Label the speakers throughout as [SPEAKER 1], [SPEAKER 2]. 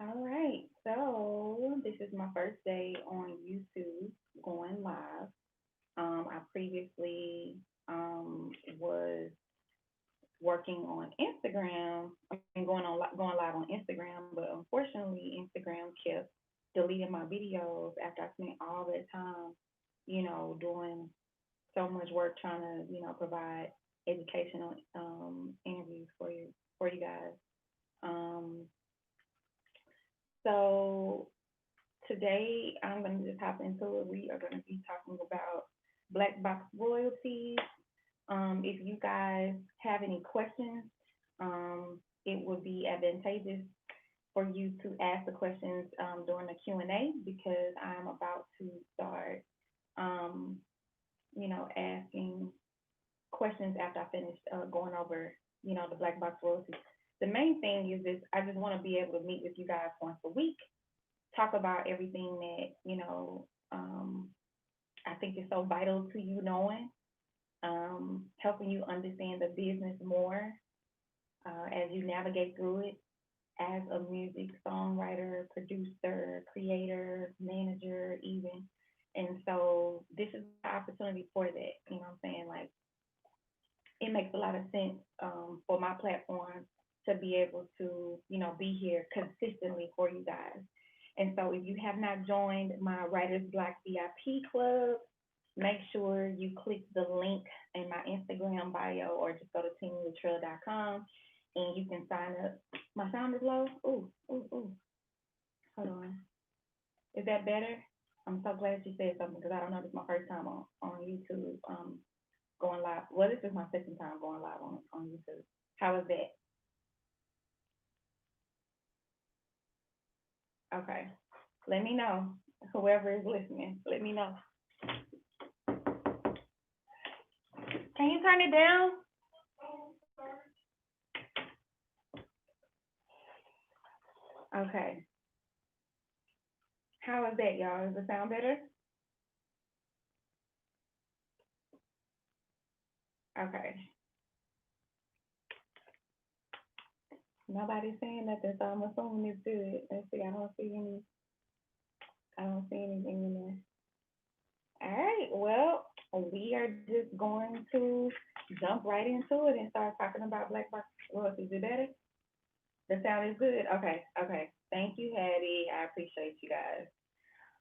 [SPEAKER 1] All right, so this is my first day on YouTube going live. I previously was working on Instagram. I mean, going live on Instagram, but unfortunately, Instagram kept deleting my videos after I spent all that time, doing so much work trying to, provide educational interviews for you guys. Um, so today I'm going to just hop into it. We are going to be talking about Black Box Royalties. If you guys have any questions, it would be advantageous for you to ask the questions during the Q&A because I'm about to start, um, asking questions after I finish going over, the Black Box Royalties. The main thing is this: I just want to be able to meet with you guys once a week, talk about everything that I think is so vital to you knowing, helping you understand the business more as you navigate through it as a music songwriter, producer, creator, manager, even. And so this is the opportunity for that. You know what I'm saying? Like it makes a lot of sense for my platform to be able to, be here consistently for you guys. And so if you have not joined my Writers Block VIP club, make sure you click the link in my Instagram bio or just go to teamlatrell.com and you can sign up. My sound is low. Ooh, ooh, ooh. Hold on. Is that better? I'm so glad you said something because I don't know. This is my first time on YouTube going live. Well, this is my second time going live on YouTube. How is that? Okay. Let me know. Whoever is listening, let me know. Can you turn it down? Okay. How is that, y'all? Does it sound better? Okay. Nobody's saying nothing, so I'm assuming it's good. Let's see. I don't see anything in there. All right. Well, we are just going to jump right into it and start talking about Black Box royalties. Is it better? The sound is good. Okay. Okay. Thank you, Hattie. I appreciate you guys.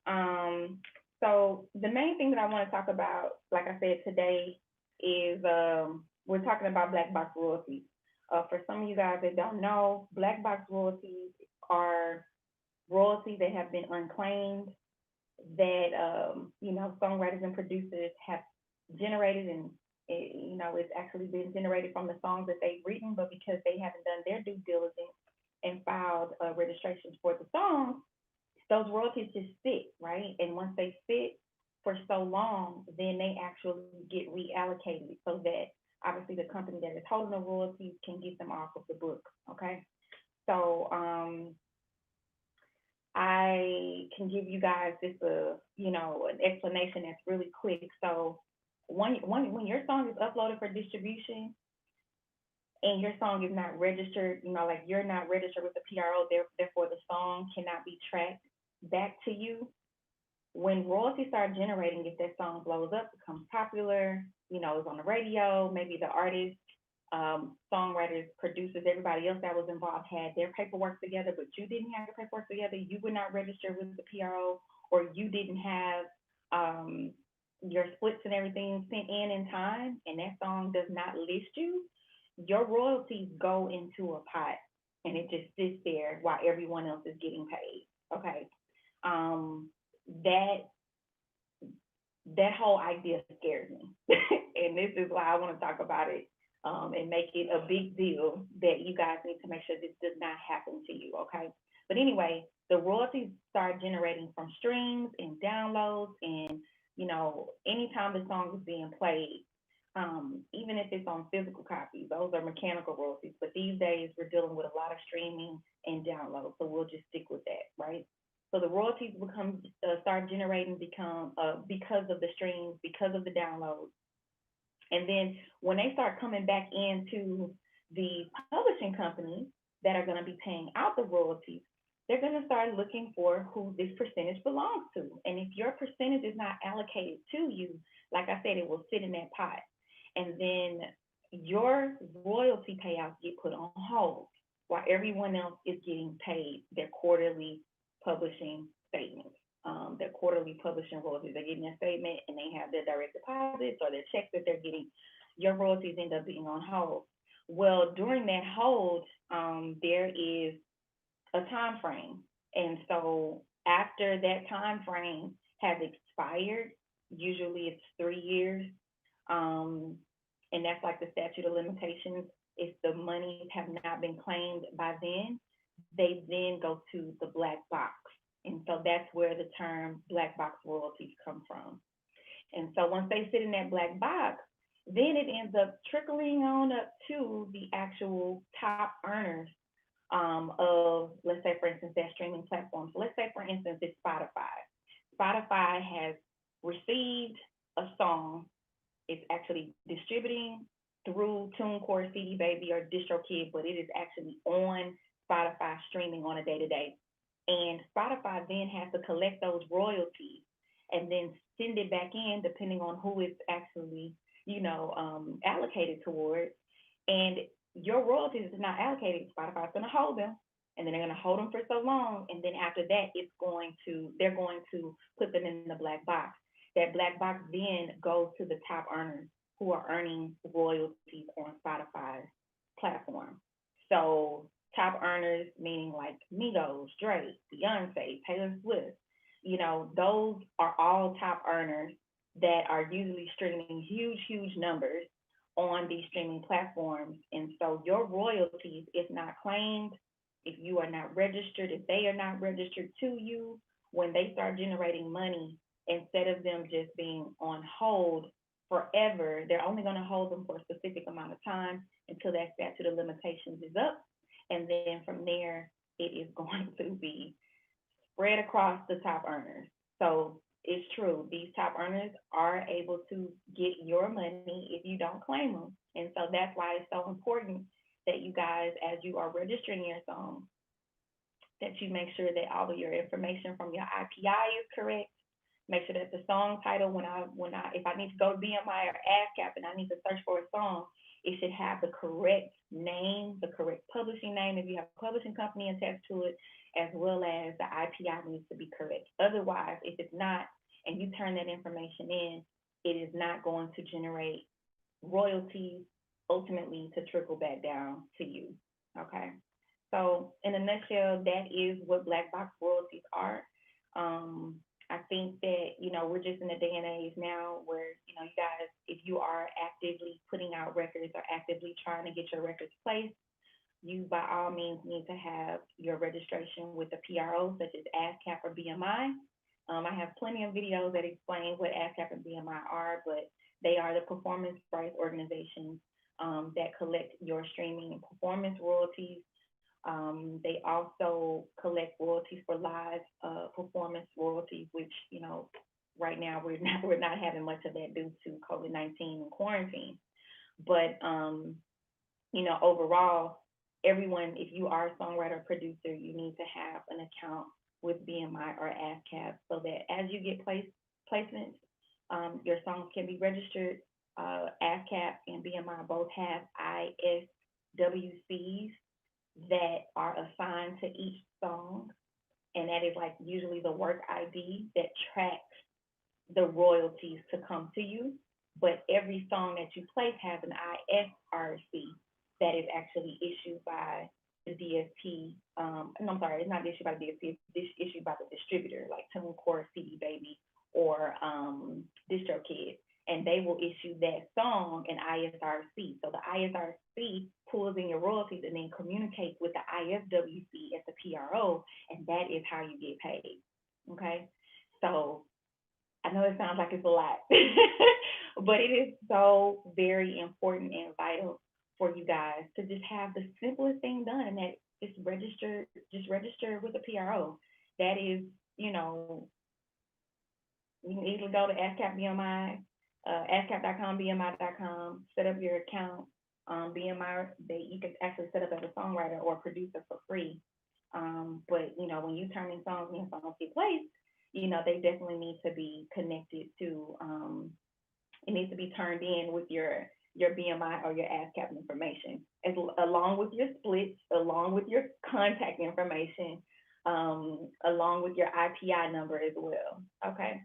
[SPEAKER 1] Um, so the main thing that I want to talk about, like I said today, is we're talking about black box royalties. For some of you guys that don't know, black box royalties are royalties that have been unclaimed that songwriters and producers have generated and it's actually been generated from the songs that they've written, but because they haven't done their due diligence and filed registrations for the songs, those royalties just sit, right? And once they sit for so long, then they actually get reallocated so that obviously the company that is holding the royalties can get them off of the book. Okay. So I can give you guys just an explanation that's really quick. So when your song is uploaded for distribution and your song is not registered, like you're not registered with the PRO, therefore the song cannot be tracked back to you. When royalties start generating, if that song blows up, becomes popular, is on the radio, maybe the artist, songwriters, producers, everybody else that was involved had their paperwork together, but you didn't have your paperwork together, you would not register with the PRO, or you didn't have your splits and everything sent in time, and that song does not list you, your royalties go into a pot and it just sits there while everyone else is getting paid. Okay. Um, that that whole idea scares me, and this is why I want to talk about it and make it a big deal that you guys need to make sure this does not happen to you. Okay. But anyway, the royalties start generating from streams and downloads, and anytime the song is being played. Even if it's on physical copies, those are mechanical royalties. But these days, we're dealing with a lot of streaming and download, so we'll just stick with that, right? So the royalties become start generating become because of the streams, because of the downloads, and then when they start coming back into the publishing companies that are going to be paying out the royalties, they're going to start looking for who this percentage belongs to. And if your percentage is not allocated to you, like I said, it will sit in that pot. And then your royalty payouts get put on hold while everyone else is getting paid their quarterly publishing statements. Their quarterly publishing royalties. They're getting their statement and they have their direct deposits or their checks that they're getting. Your royalties end up being on hold. Well, during that hold, there is a time frame. And so after that time frame has expired, usually it's 3 years, um, and that's like the statute of limitations. If the monies have not been claimed by then, they then go to the black box. And so that's where the term black box royalties come from. And so once they sit in that black box, then it ends up trickling on up to the actual top earners of, let's say, for instance, that streaming platform. So let's say, for instance, it's Spotify. Spotify has received a song. It's actually distributing through TuneCore, CD Baby, or DistroKid, but it is actually on Spotify streaming on a day to day. And Spotify then has to collect those royalties and then send it back in, depending on who it's actually, allocated towards. And your royalties is not allocated. Spotify's going to hold them, and then they're going to hold them for so long, and then after that, they're going to put them in the black box. That black box then goes to the top earners who are earning royalties on Spotify's platform. So top earners meaning like Migos, Drake, Beyonce, Taylor Swift, those are all top earners that are usually streaming huge, huge numbers on these streaming platforms. And so your royalties, if not claimed, if you are not registered, if they are not registered to you, when they start generating money, instead of them just being on hold forever, they're only going to hold them for a specific amount of time until that statute of limitations is up. And then from there, it is going to be spread across the top earners. So it's true, these top earners are able to get your money if you don't claim them. And so that's why it's so important that you guys, as you are registering your song, that you make sure that all of your information from your IPI is correct. Make sure that the song title, if I need to go to BMI or ASCAP and I need to search for a song, it should have the correct name, the correct publishing name if you have a publishing company attached to it, as well as the IPI needs to be correct. Otherwise, if it's not, and you turn that information in, it is not going to generate royalties ultimately to trickle back down to you. Okay. So in a nutshell, that is what black box royalties are. I think that, we're just in a day and age now where, you guys, if you are actively putting out records or actively trying to get your records placed, you by all means need to have your registration with the PRO, such as ASCAP or BMI. I have plenty of videos that explain what ASCAP and BMI are, but they are the performance rights organizations that collect your streaming and performance royalties. They also collect royalties for live performance royalties, which right now we're not having much of that due to COVID-19 and quarantine. But overall, everyone, if you are a songwriter producer, you need to have an account with BMI or ASCAP so that as you get placements, your songs can be registered. ASCAP and BMI both have ISWCs that are assigned to each song, and that is like usually the work ID that tracks the royalties to come to you. But every song that you place has an ISRC that is actually issued by the DSP. No, I'm sorry, it's not issued by the DSP, it's issued by the distributor, like TuneCore, CD Baby, or DistroKid. And they will issue that song an ISRC. So the ISRC pulls in your royalties and then communicates with the ISWC at the PRO, and that is how you get paid. Okay? So I know it sounds like it's a lot, But it is so very important and vital for you guys to just have the simplest thing done, and that is just register with a PRO. That is, you know, you can easily go to ASCAP BMI, ASCAP.com, BMI.com, set up your account. BMI, you can actually set up as a songwriter or producer for free. But when you turn in songs and your songs get placed, they definitely need to be connected to. It needs to be turned in with your BMI or your ASCAP information, along with your splits, along with your contact information, along with your IPI number as well. Okay.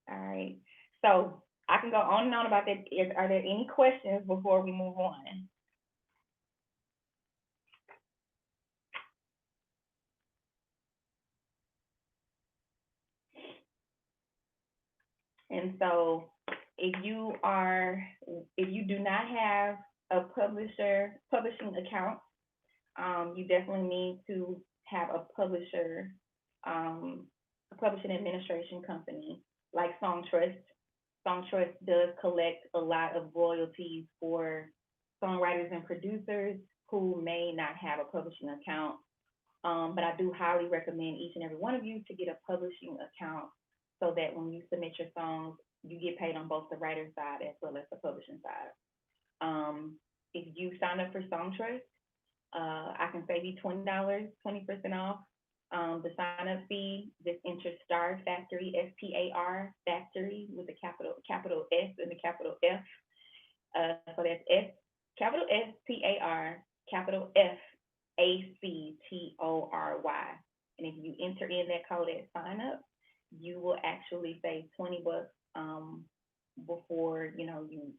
[SPEAKER 1] All right. So I can go on and on about that. Are there any questions before we move on? And so if you are, if you do not have a publishing account, you definitely need to have a publishing administration company like Songtrust. Songtrust does collect a lot of royalties for songwriters and producers who may not have a publishing account. But I do highly recommend each and every one of you to get a publishing account so that when you submit your songs, you get paid on both the writer side as well as the publishing side. If you sign up for Songtrust, I can save you $20, 20% off. The sign up fee, just enter Star Factory, SPAR Factory with a capital S and a capital F. So that's capital SPAR, capital FACTORY. And if you enter in that code at sign up, you will actually save $20 before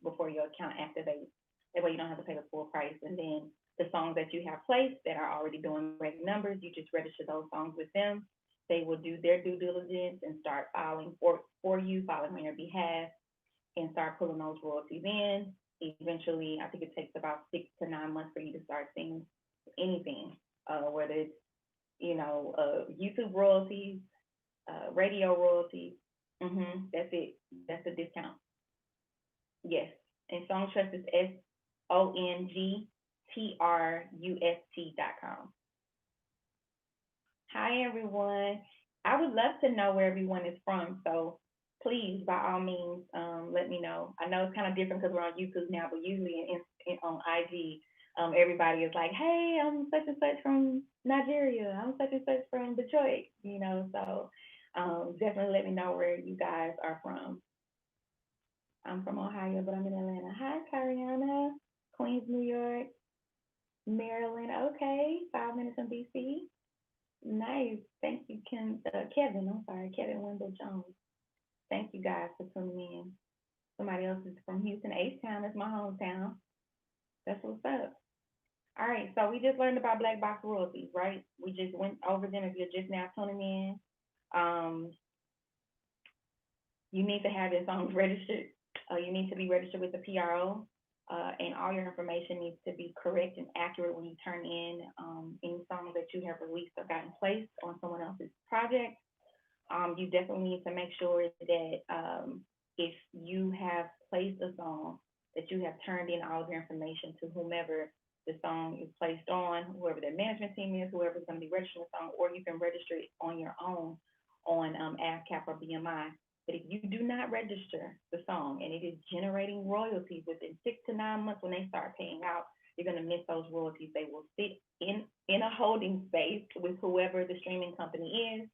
[SPEAKER 1] before your account activates. That way you don't have to pay the full price. And then the songs that you have placed that are already doing great numbers, you just register those songs with them. They will do their due diligence and start filing for you, filing on your behalf, and start pulling those royalties in. Eventually, I think it takes about 6 to 9 months for you to start seeing anything, whether it's YouTube royalties, radio royalties. That's it. That's the discount. Yes. And Songtrust is SONGTRUST.com. Hi, everyone. I would love to know where everyone is from. So please, by all means, let me know. I know it's kind of different because we're on YouTube now, but usually on IG, everybody is like, hey, I'm such and such from Nigeria. I'm such and such from Detroit, So definitely let me know where you guys are from. I'm from Ohio, but I'm in Atlanta. Hi, Kariana, Queens, New York, Maryland. Okay, 5 minutes from DC. Nice. Thank you, Kevin. I'm sorry, Kevin Wendell Jones. Thank you guys for tuning in. Somebody else is from Houston. H-Town is my hometown. That's what's up. All right, so we just learned about Black Box Royalties, right? We just went over them. If you're just now tuning in, you need to have your songs registered. You need to be registered with the PRO, and all your information needs to be correct and accurate when you turn in any songs that you have released or gotten placed on someone else's project. You definitely need to make sure that if you have placed a song, that you have turned in all of your information to whomever the song is placed on, whoever their management team is, whoever's going to be registering the song, or you can register it on your own on ASCAP or BMI. But if you do not register the song and it is generating royalties within 6 to 9 months when they start paying out, you're going to miss those royalties. They will sit in a holding space with whoever the streaming company is.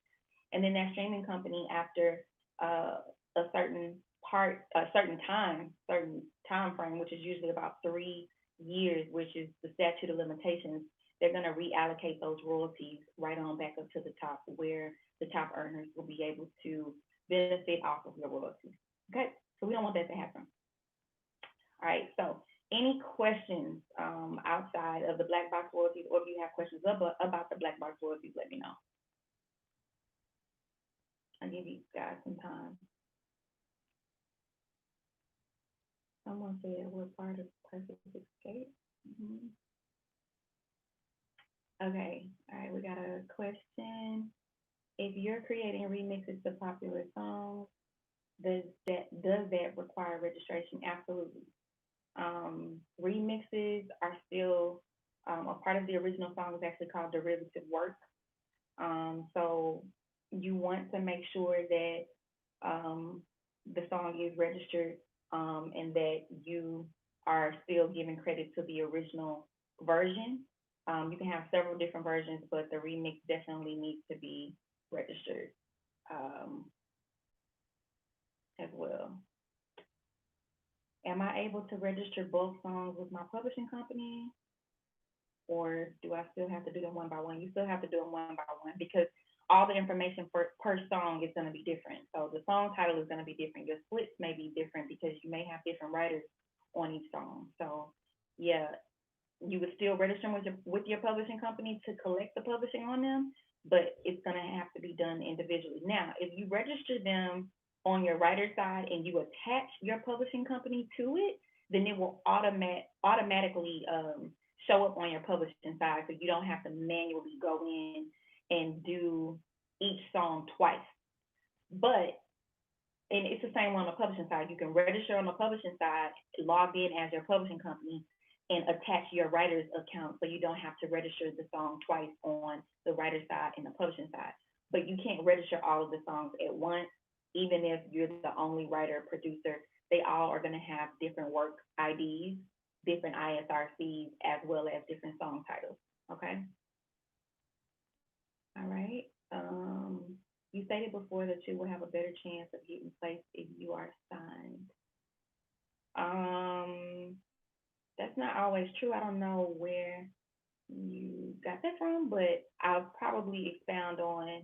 [SPEAKER 1] And then that streaming company, after a certain time frame, which is usually about 3 years, which is the statute of limitations, they're going to reallocate those royalties right on back up to the top, where the top earners will be able to benefit off of your royalties. Okay, so we don't want that to happen. All right, so any questions outside of the Black Box royalties, or if you have questions about the Black Box royalties, let me know. I'll give you guys some time. Someone said we're part of Perfect Escape. Okay, all right, we got a question. If you're creating remixes to popular songs, Does that require registration? Absolutely. Remixes are still a part of the original song is actually called derivative work. So you want to make sure that um, the song is registered and that you are still giving credit to the original version. You can have several different versions, but the remix definitely needs to be registered um, as well. Am I able to register both songs with my publishing company, or do I still have to do them one by one? You still have to do them one by one because all the information for per song is going to be different. So the song title is going to be different. Your splits may be different because you may have different writers on each song. So yeah, you would still register them with your publishing company to collect the publishing on them, but it's going to have to be done individually. Now, if you register them on your writer side and you attach your publishing company to it, then it will automatically show up on your publishing side, so you don't have to manually go in and do each song twice. But and it's the same on the publishing side. You can register on the publishing side, log in as your publishing company, and attach your writer's account so you don't have to register the song twice on the writer's side and the publishing side. But you can't register all of the songs at once, even if you're the only writer producer. They all are going to have different work IDs, different ISRCs, as well as different song titles. Okay. All right. You stated before that you will have a better chance of getting placed if you are signed. Um, that's not always true. I don't know where you got that from, but I'll probably expound on.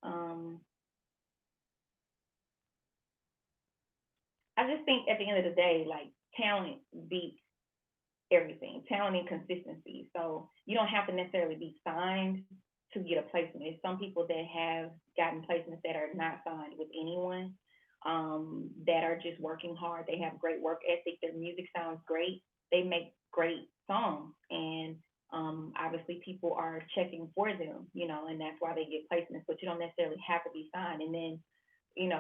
[SPEAKER 1] Um, I just think at the end of the day, like talent beats everything, talent and consistency. So you don't have to necessarily be signed to get a placement. There's some people that have gotten placements that are not signed with anyone, that are just working hard. They have great work ethic. Their music sounds great. They make great songs, and obviously people are checking for them, and that's why they get placements. But you don't necessarily have to be signed. And then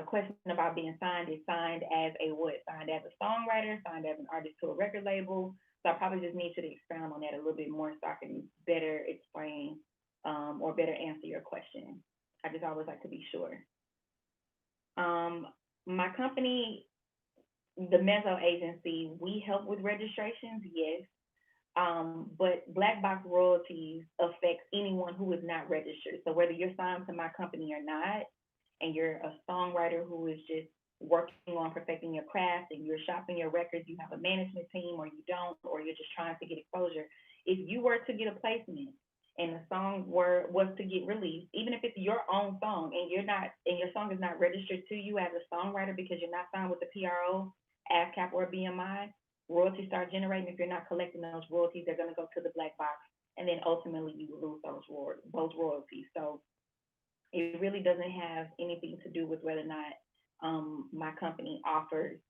[SPEAKER 1] question about being signed is signed as a what? Signed as a songwriter, signed as an artist to a record label. So I probably just need you to expound on that a little bit more so I can better explain or better answer your question. I just always like to be sure. Um, my company, the Mezzo Agency, we help with registrations, yes. But Black Box Royalties affects anyone who is not registered. So whether you're signed to my company or not, and you're a songwriter who is just working on perfecting your craft and you're shopping your records, you have a management team or you don't, or you're just trying to get exposure. If you were to get a placement and the song was to get released, even if it's your own song and you're not and your song is not registered to you as a songwriter because you're not signed with the PRO, ASCAP, or BMI, royalties start generating. If you're not collecting those royalties, they're going to go to the black box, and then ultimately you lose those royalties. So it really doesn't have anything to do with whether or not my company offers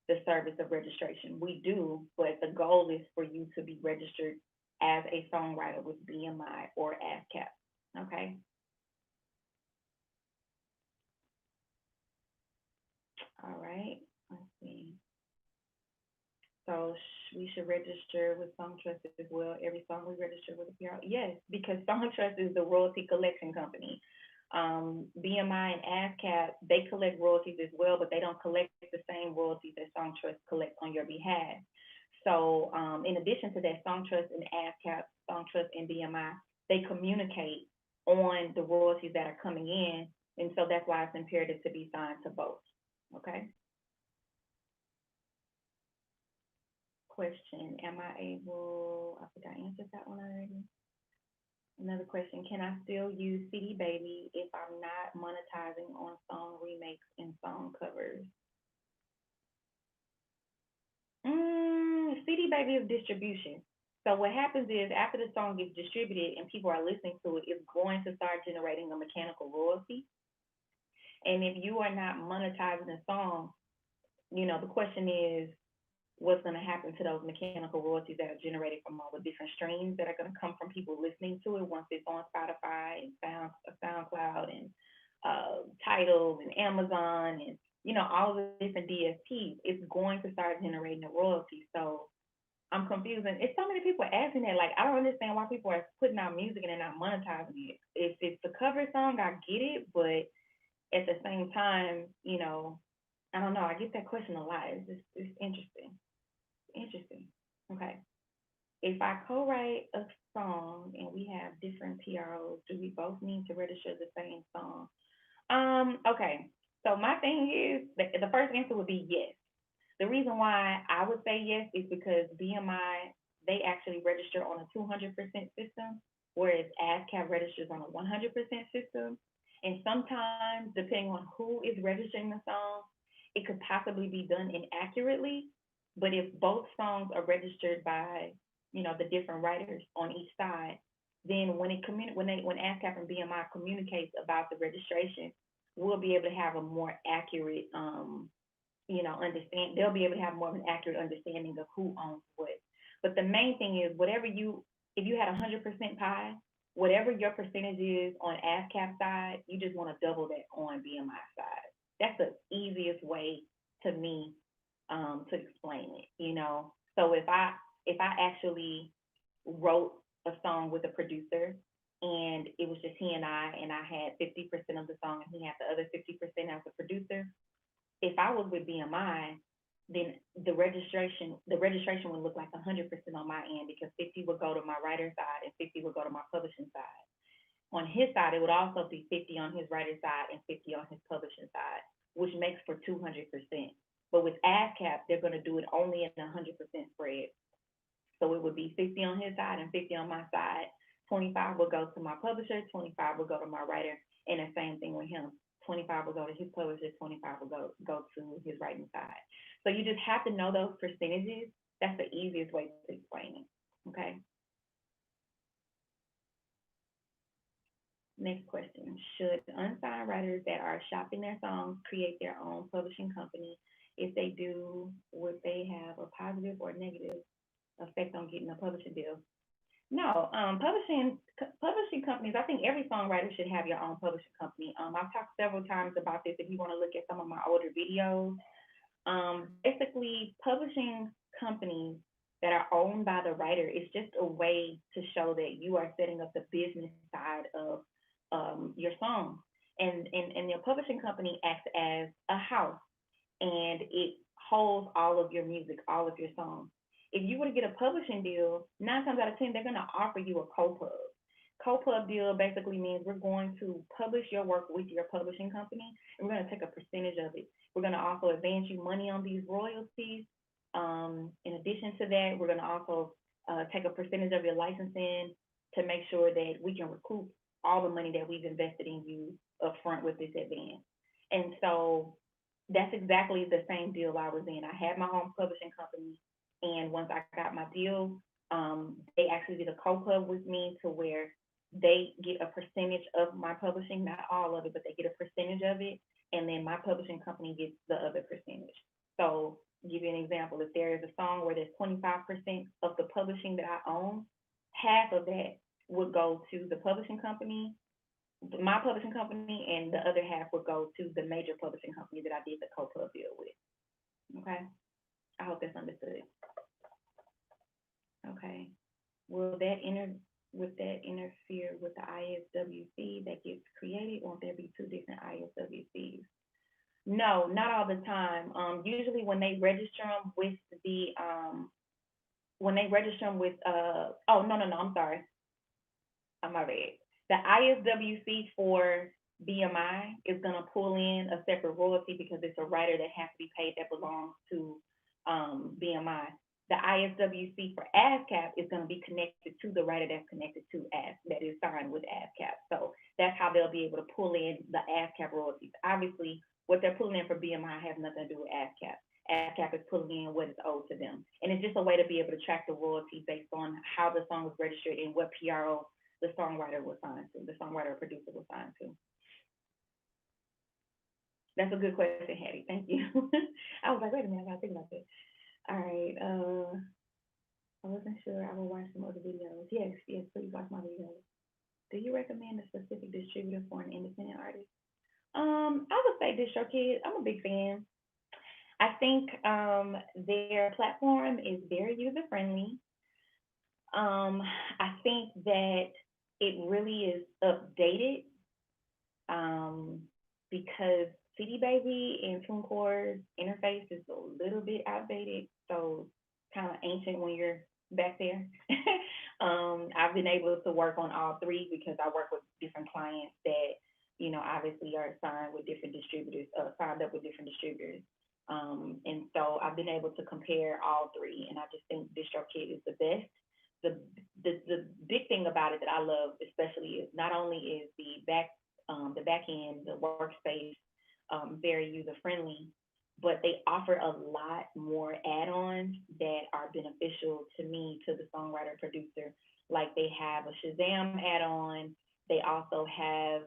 [SPEAKER 1] the service of registration. We do, but the goal is for you to be registered as a songwriter with BMI or ASCAP. Okay. All right. Let's see. So we should register with Song Trust as well. Every song we register with a PR. Yes, because Song Trust is the royalty collection company. BMI and ASCAP, they collect royalties as well, but they don't collect the same royalties that Song Trust collects on your behalf. So, in addition to that, Song Trust and ASCAP, Song Trust and BMI, they communicate on the royalties that are coming in, and so that's why it's imperative to be signed to both. Okay. Question: am I able? I think I answered that one already. Another question: can I still use CD Baby if I'm not monetizing on song remakes and song covers? CD Baby is distribution. So what happens is after the song gets distributed and people are listening to it, it's going to start generating a mechanical royalty. And if you are not monetizing the song, the question is what's going to happen to those mechanical royalties that are generated from all the different streams that are going to come from people listening to it once it's on Spotify and SoundCloud and Tidal and Amazon and all of the different DSPs, it's going to start generating a royalty. So I'm confused. And it's so many people asking that. Like, I don't understand why people are putting out music and they're not monetizing it. If it's a cover song, I get it, but at the same time, I don't know. I get that question a lot. It's interesting. Interesting. Okay. If I co-write a song and we have different PROs, do we both need to register the same song? Okay. So my thing is the first answer would be yes. The reason why I would say yes is because BMI, they actually register on a 200% system, whereas ASCAP registers on a 100% system. And sometimes, depending on who is registering the song, it could possibly be done inaccurately. But if both songs are registered by, the different writers on each side, then when ASCAP and BMI communicates about the registration, we'll be able to have a more accurate understand. They'll be able to have more of an accurate understanding of who owns what. But the main thing is, if you had 100% pie, whatever your percentage is on ASCAP side, you just want to double that on BMI side. That's the easiest way to me to explain it. So if I actually wrote a song with a producer and it was just he and I had 50% of the song and he had the other 50% as a producer, if I was with BMI, then the registration would look like 100% on my end because 50 would go to my writer side and 50 would go to my publishing side. On his side, it would also be 50 on his writer side and 50 on his publishing side, which makes for 200%. But with ASCAP, they're going to do it only in a 100% spread. So it would be 50 on his side and 50 on my side. 25 will go to my publisher, 25 will go to my writer, and the same thing with him. 25 will go to his publisher, 25 will go to his writing side. So you just have to know those percentages. That's the easiest way to explain it. Okay. Next question. Should unsigned writers that are shopping their songs create their own publishing company? If they do, would they have a positive or negative effect on getting a publishing deal? No, publishing companies. I think every songwriter should have your own publishing company. I've talked several times about this. If you want to look at some of my older videos, basically, publishing companies that are owned by the writer is just a way to show that you are setting up the business side of your song, and your publishing company acts as a house, and it holds all of your music, all of your songs. If you were to get a publishing deal, 9 times out of 10, they're going to offer you a co-pub. Co-pub deal basically means we're going to publish your work with your publishing company, and we're going to take a percentage of it. We're going to also advance you money on these royalties. In addition to that, we're going to also take a percentage of your licensing to make sure that we can recoup all the money that we've invested in you up front with this advance. And so that's exactly the same deal I was in. I had my own publishing company, and once I got my deal, they actually did a co-pub with me to where they get a percentage of my publishing, not all of it, but they get a percentage of it, and then my publishing company gets the other percentage. So, give you an example, if there is a song where there's 25% of the publishing that I own, half of that would go to the publishing company, my publishing company, and the other half would go to the major publishing company that I did the co-pub deal with. Okay? I hope that's understood. Okay. Will that interfere with the ISWC that gets created? Won't there be two different ISWCs? No, not all the time. Usually when they register them with oh, no, I'm sorry. I'm my bad. The ISWC for BMI is going to pull in a separate royalty because it's a writer that has to be paid that belongs to BMI. The ISWC for ASCAP is going to be connected to the writer that's connected to that is signed with ASCAP. So that's how they'll be able to pull in the ASCAP royalties. Obviously, what they're pulling in for BMI has nothing to do with ASCAP. ASCAP is pulling in what is owed to them. And it's just a way to be able to track the royalty based on how the song was registered and what PRO the songwriter was signed to, the songwriter or producer was signed to. That's a good question, Hattie. Thank you. I was like, wait a minute, I gotta think about that. All right. I wasn't sure. I will watch some other videos. Yes, please watch my videos. Do you recommend a specific distributor for an independent artist? I would say DistroKid. I'm a big fan. I think their platform is very user friendly. Um, I think that it really is updated um, because CD Baby and TuneCore's interface is a little bit outdated, so kind of ancient when you're back there. I've been able to work on all three because I work with different clients that, obviously are signed with different distributors, signed up with different distributors. And so I've been able to compare all three, and I just think DistroKid is the best. The, the big thing about it that I love especially is not only is the back end, the workspace, very user friendly, but they offer a lot more add-ons that are beneficial to me, to the songwriter producer. Like they have a Shazam add-on. They also have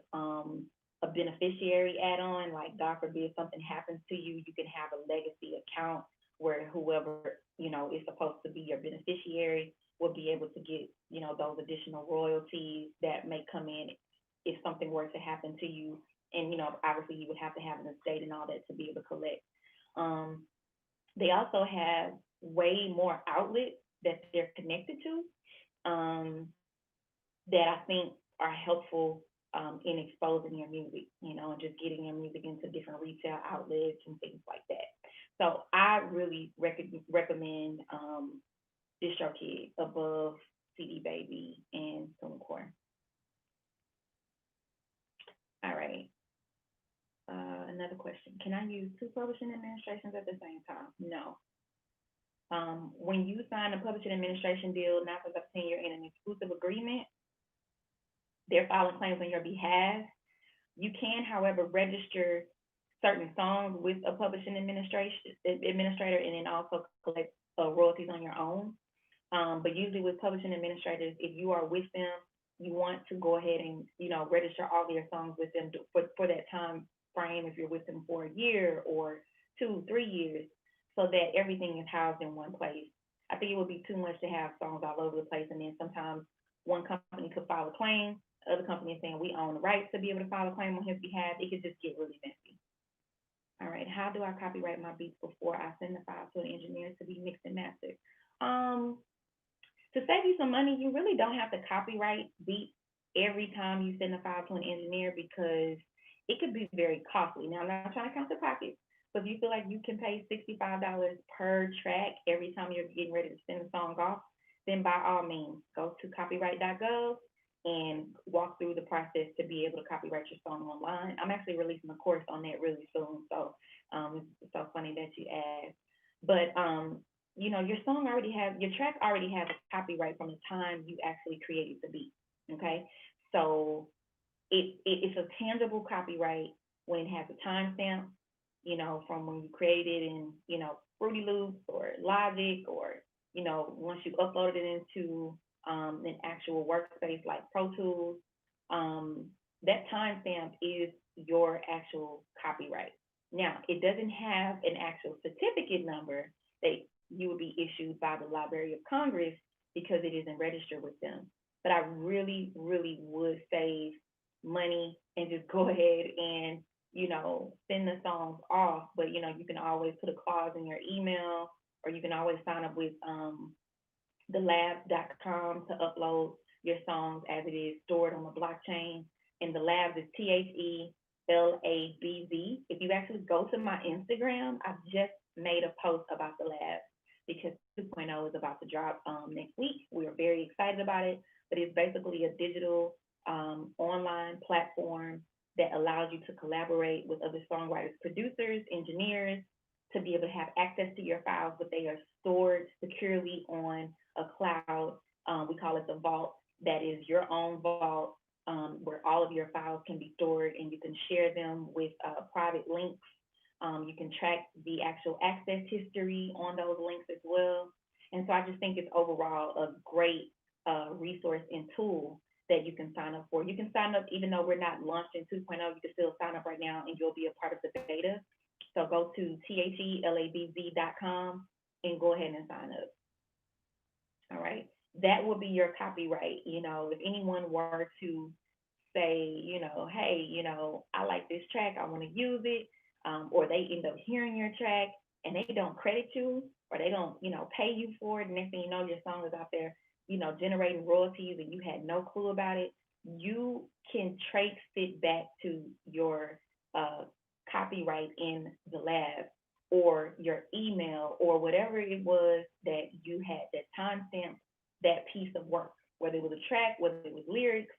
[SPEAKER 1] a beneficiary add-on. Like God forbid something happens to you, you can have a legacy account where whoever is supposed to be your beneficiary will be able to get those additional royalties that may come in if something were to happen to you. And obviously you would have to have an estate and all that to be able to collect. um, they also have way more outlets that they're connected to, that I think are helpful in exposing your music, and just getting your music into different retail outlets and things like that. So I really recommend DistroKid above CD Baby and TuneCore. All right. Another question. Can I use two publishing administrations at the same time? No. When you sign a publishing administration deal, not for up to 10 year in an exclusive agreement, they're filing claims on your behalf. You can, however, register certain songs with a publishing administrator and then also collect royalties on your own. But usually with publishing administrators, if you are with them, you want to go ahead and register all of your songs with them for that time frame. If you're with them for a year or 2, 3 years, so that everything is housed in one place. I think it would be too much to have songs all over the place, and then sometimes one company could file a claim, the other company is saying we own the rights to be able to file a claim on his behalf. It could just get really messy. All right, how do I copyright my beats before I send the file to an engineer to be mixed and mastered? Um, to save you some money, you really don't have to copyright beats every time you send a file to an engineer because it could be very costly. Now, I'm not trying to count the pockets, but if you feel like you can pay $65 per track every time you're getting ready to send a song off, then by all means, go to copyright.gov and walk through the process to be able to copyright your song online. I'm actually releasing a course on that really soon, so it's so funny that you asked. But your song already has your track already has a copyright from the time you actually created the beat. Okay, so it's a tangible copyright when it has a timestamp, from when you created in, Fruity Loops or Logic, or, once you uploaded it into an actual workspace like Pro Tools, that timestamp is your actual copyright. Now, it doesn't have an actual certificate number that you would be issued by the Library of Congress because it isn't registered with them. But I really, really would save money and just go ahead and send the songs off. But you can always put a clause in your email, or you can always sign up with thelabs.com to upload your songs as it is stored on the blockchain. And the labs is TheLabz. If you actually go to my Instagram, I've just made a post about the labs because 2.0 is about to drop next week. We are very excited about it, but it's basically a digital online platform that allows you to collaborate with other songwriters, producers, engineers, to be able to have access to your files, but they are stored securely on a cloud. We call it the vault. That is your own vault, where all of your files can be stored, and you can share them with private links. You can track the actual access history on those links as well. And so I just think it's overall a great resource and tool that you can sign up for. You can sign up even though we're not launched in 2.0. You can still sign up right now and you'll be a part of the beta. So go to TheLabz.com and go ahead and sign up. All right. That will be your copyright. If anyone were to say, hey, I like this track, I want to use it, or they end up hearing your track and they don't credit you or they don't, pay you for it. And next thing you know, your song is out there, generating royalties and you had no clue about it. You can trace it back to your uh, copyright in the lab or your email or whatever it was that you had that timestamp that piece of work, whether it was a track, whether it was lyrics,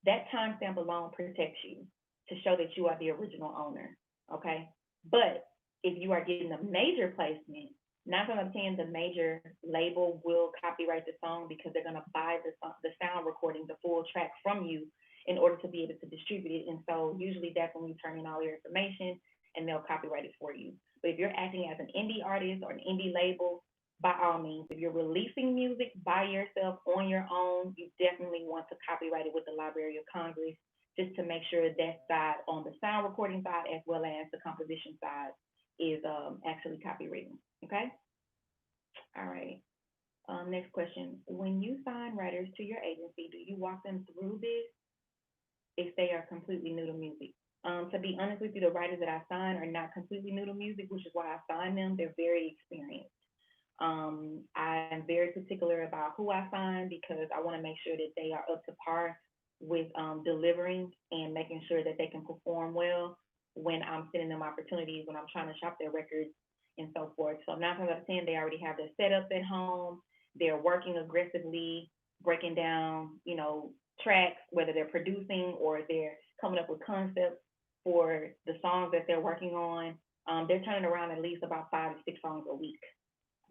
[SPEAKER 1] that timestamp alone protects you to show that you are the original owner. Okay. But if you are getting a major placement, 9 times out of 10, the major label will copyright the song because they're going to buy the sound recording, the full track from you in order to be able to distribute it. And so usually that's when you turn in all your information and they'll copyright it for you. But if you're acting as an indie artist or an indie label, by all means, if you're releasing music by yourself on your own, you definitely want to copyright it with the Library of Congress just to make sure that side on the sound recording side as well as the composition side is actually copywritten. Okay? All right. Next question. When you sign writers to your agency, do you walk them through this if they are completely new to music? To be honest with you, the writers that I sign are not completely new to music, which is why I sign them. They're very experienced. I'm very particular about who I sign because I want to make sure that they are up to par with delivering and making sure that they can perform well when I'm sending them opportunities, when I'm trying to shop their records and so forth. So 9 times out of 10, they already have their setups at home. They're working aggressively, breaking down, tracks, whether they're producing or they're coming up with concepts for the songs that they're working on. They're turning around at least about 5 to 6 songs a week.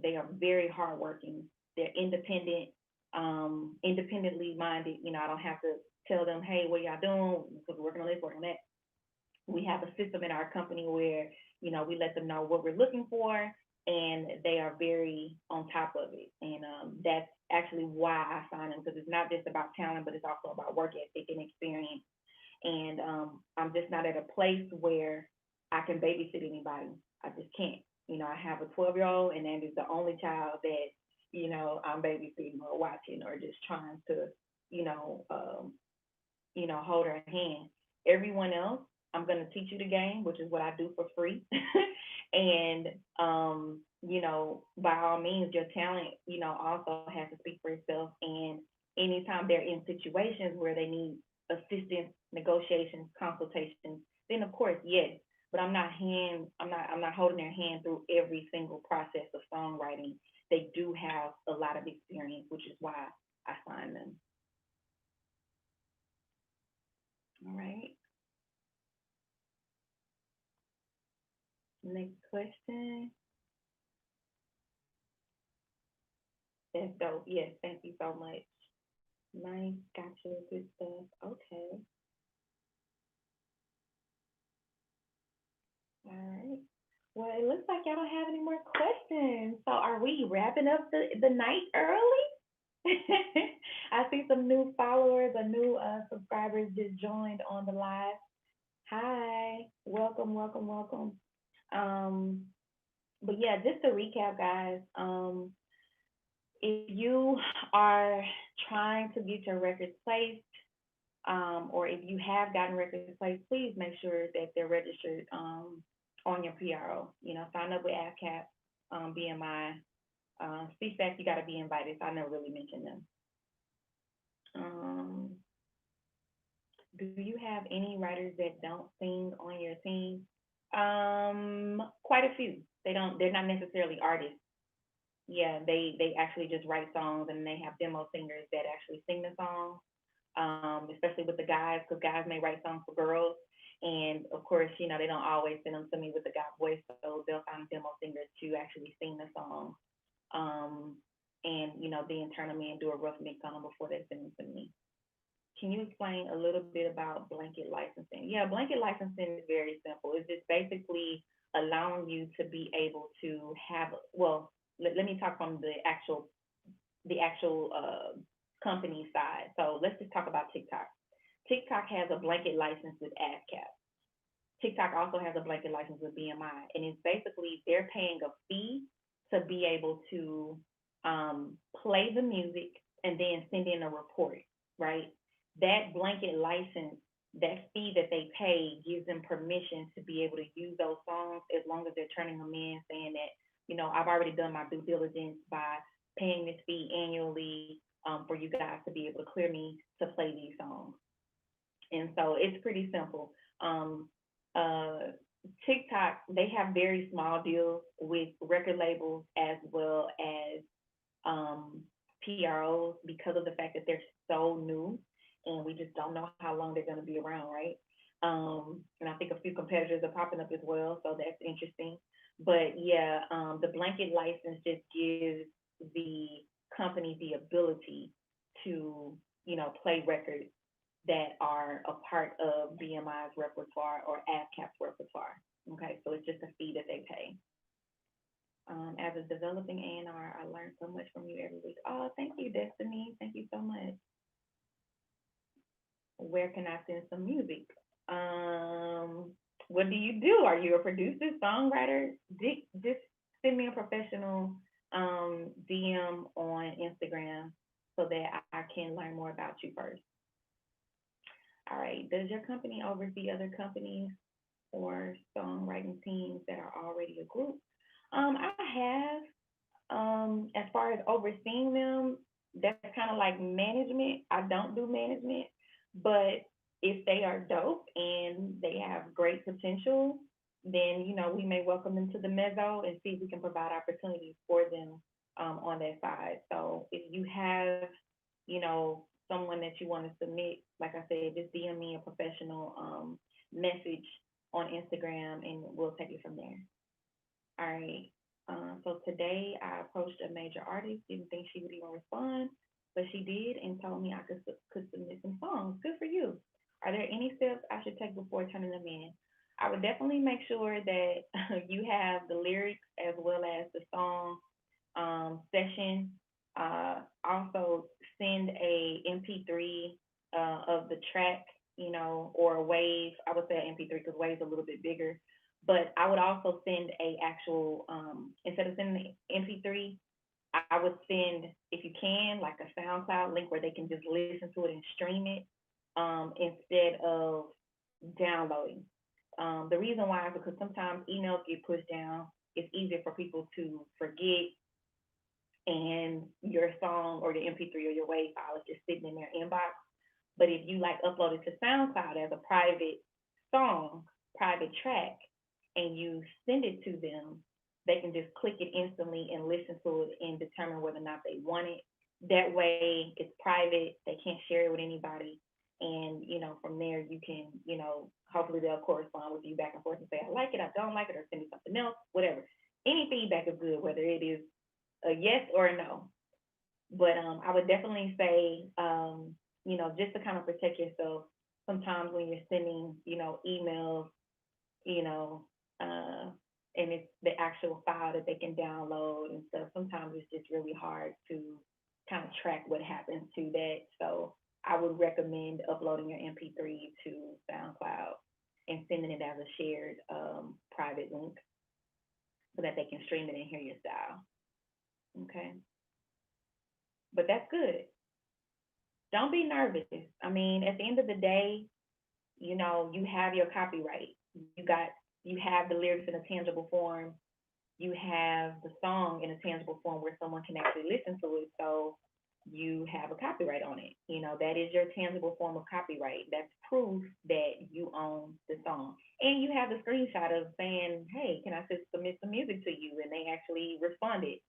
[SPEAKER 1] They are very hardworking. They're independent, independently minded. I don't have to tell them, hey, what y'all doing? Because we're working on this, working on that. We have a system in our company where, we let them know what we're looking for and they are very on top of it. And that's actually why I sign them because it's not just about talent, but it's also about work ethic and experience. And I'm just not at a place where I can babysit anybody. I just can't. I have a 12-year-old, and that is the only child that, I'm babysitting or watching or just trying to, hold her hand. Everyone else, I'm going to teach you the game, which is what I do for free. And, by all means, your talent, also has to speak for itself. And anytime they're in situations where they need assistance, negotiations, consultations, then of course, yes. But I'm not holding their hand through every single process of songwriting. They do have a lot of experience, which is why I signed them. All right. Next question. That's dope. Yes, thank you so much. Nice, gotcha, good stuff. Okay. All right. Well, it looks like y'all don't have any more questions. So are we wrapping up the night early? I see some new followers, a new subscribers just joined on the live. Hi, welcome, welcome, welcome. Um, but yeah, just to recap, guys, if you are trying to get your records placed, or if you have gotten records placed, please make sure that they're registered on your PRO. Sign up with ASCAP, BMI, CSAC. You got to be invited. So I never really mentioned them. Um, do you have any writers that don't sing on your team? Quite a few. They don't. They're not necessarily artists. Yeah, they actually just write songs and they have demo singers that actually sing the song. Especially with the guys, because guys may write songs for girls, and of course, they don't always send them to me with the guy voice, so they'll find demo singers to actually sing the song, and then turn them in and do a rough mix on them before they send them to me. Can you explain a little bit about blanket licensing? Yeah, blanket licensing is very simple. It's just basically allowing you to be able to have, well, let me talk from the actual company side. So let's just talk about TikTok. TikTok has a blanket license with ASCAP. TikTok also has a blanket license with BMI, and it's basically they're paying a fee to be able to play the music and then send in a report, right? That blanket license that fee that they pay gives them permission to be able to use those songs as long as they're turning them in, saying that, I've already done my due diligence by paying this fee annually for you guys to be able to clear me to play these songs. And so it's pretty simple. Uh, TikTok, they have very small deals with record labels as well as um, PROs because of the fact that they're so new and we just don't know how long they're going to be around, right? And I think a few competitors are popping up as well, so that's interesting. But yeah, the blanket license just gives the company the ability to, play records that are a part of BMI's repertoire or ASCAP's repertoire. Okay, so it's just a fee that they pay. As a developing A&R, I learned so much from you every week. Oh, thank you, Destiny. Thank you so much. Where can I send some music? What do you do? Are you a producer, songwriter? Just send me a professional DM on Instagram so that I can learn more about you first. All right. Does your company oversee other companies or songwriting teams that are already a group? I have. As far as overseeing them, that's kind of like management. I don't do management, but if they are dope and they have great potential, then we may welcome them to the mezzo and see if we can provide opportunities for them on that side. So if you have, someone that you want to submit, like I said, just DM me a professional message on Instagram and we'll take it from there. All right. So today I approached a major artist, didn't think she would even respond, but she did and told me I could submit some songs. Good for you. Are there any steps I should take before turning them in? I would definitely make sure that you have the lyrics as well as the song session. Also send a MP3 of the track, or a wave. I would say MP3 because wave's a little bit bigger. But I would also send a actual instead of sending the MP3, I would send, if you can, like a SoundCloud link where they can just listen to it and stream it instead of downloading. The reason why is because sometimes emails get pushed down. It's easier for people to forget, and your song or your MP3 or your WAV file is just sitting in their inbox. But if you like upload it to SoundCloud as a private song, private track, and you send it to them, they can just click it instantly and listen to it and determine whether or not they want it. That way, it's private. They can't share it with anybody. And, from there, you can, hopefully they'll correspond with you back and forth and say, I like it, I don't like it, or send me something else, whatever. Any feedback is good, whether it is a yes or a no. But I would definitely say, just to kind of protect yourself, sometimes when you're sending, emails, you know, and it's the actual file that they can download and stuff. Sometimes it's just really hard to kind of track what happens to that. So I would recommend uploading your MP3 to SoundCloud and sending it as a shared private link so that they can stream it and hear your style. Okay. But that's good. Don't be nervous. I mean, at the end of the day, you have your copyright. You have the lyrics in a tangible form. You have the song in a tangible form where someone can actually listen to it. So you have a copyright on it. That is your tangible form of copyright. That's proof that you own the song. And you have the screenshot of saying, hey, can I just submit some music to you? And they actually responded.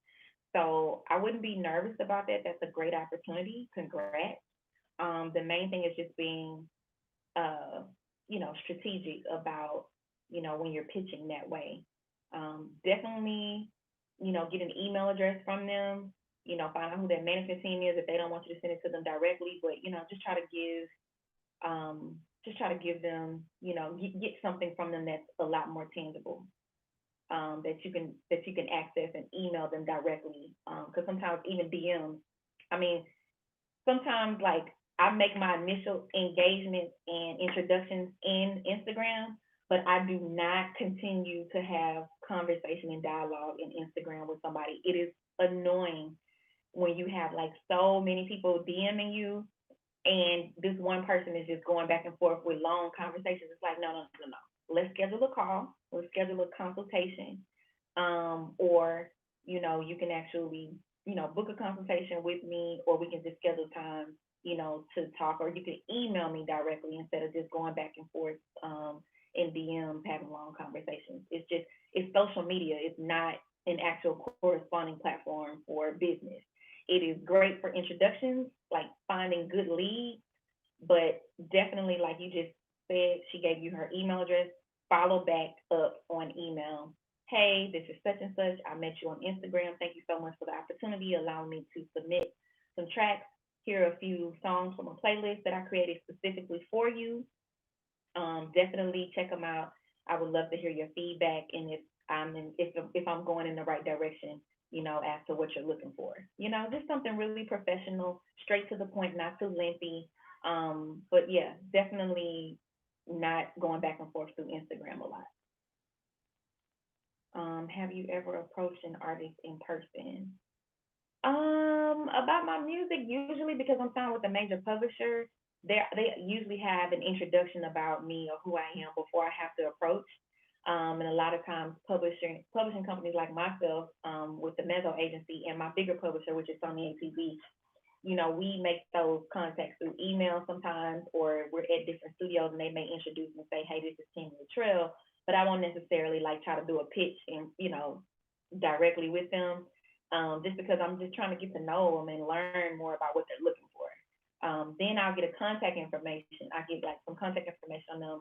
[SPEAKER 1] So I wouldn't be nervous about that. That's a great opportunity. Congrats. The main thing is just being, strategic about, when you're pitching that way. Definitely, get an email address from them. Find out who their management team is if they don't want you to send it to them directly. But just try to give them, get something from them that's a lot more tangible. That you can access and email them directly. Because sometimes even DMs, I mean, sometimes like I make my initial engagements and introductions in Instagram, but I do not continue to have conversation and dialogue in Instagram with somebody. It is annoying when you have like so many people DMing you and this one person is just going back and forth with long conversations. It's like, no, no, no, no. Let's schedule a call. Let's schedule a consultation. Or, you can actually, book a consultation with me, or we can just schedule time, to talk, or you can email me directly instead of just going back and forth in DMs having long conversations. It's social media. It's not an actual corresponding platform for business. It is great for introductions, like finding good leads, but definitely, like you just said, she gave you her email address. Follow back up on email. Hey, this is such and such. I met you on Instagram. Thank you so much for the opportunity, allowing me to submit some tracks. Here are a few songs from a playlist that I created specifically for you. Definitely check them out. I would love to hear your feedback, and if I'm going in the right direction, as to what you're looking for. Just something really professional, straight to the point, not too lengthy. But yeah, definitely not going back and forth through Instagram a lot. Have you ever approached an artist in person? About my music, usually because I'm signed with a major publisher, they usually have an introduction about me or who I am before I have to approach. And a lot of times, publishing companies like myself, with the Mezzo agency and my bigger publisher, which is Sony ATV, we make those contacts through email sometimes, or we're at different studios and they may introduce and say, hey, this is Tami LaTrell, but I won't necessarily like try to do a pitch and, directly with them, just because I'm just trying to get to know them and learn more about what they're looking for. Then I'll get a contact information. I get like some contact information on them,